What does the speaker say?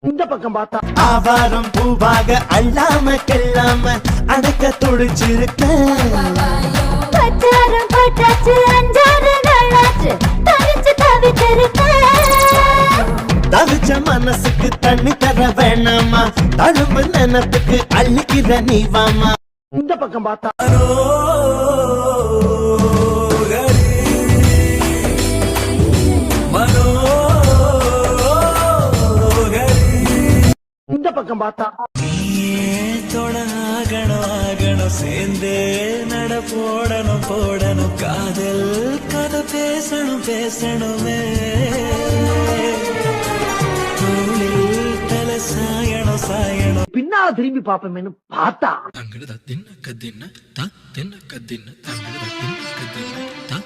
இந்த பக்கம் பார்த்தா ஆவாரம் பூவாக அள்ளாம கெல்லாம அடக்க துடிச்சிருக்க பச்சாரம் போட்டாச்சு அஞ்சாறு நாளாச்சு தவிச்சு தவிச்சிருக்க தவிச்ச மனசுக்கு தண்ணி தர வேணாமா தழும்பு நினப்புக்கு அள்ளிக்கிற நீ வாமா இந்த பக்கம் பார்த்தா இந்த பக்கம் பார்த்தா ஆகணும் சேர்ந்தே நட போடணும் காதல் கதை பேசணுமே தலை சாயணும் பின்னால திரும்பி பாப்போமேனு பார்த்தா தங்கட தின்ன கதின்ன தா தின்ன கதின்ன தங்கட தின்ன கதின்ன தா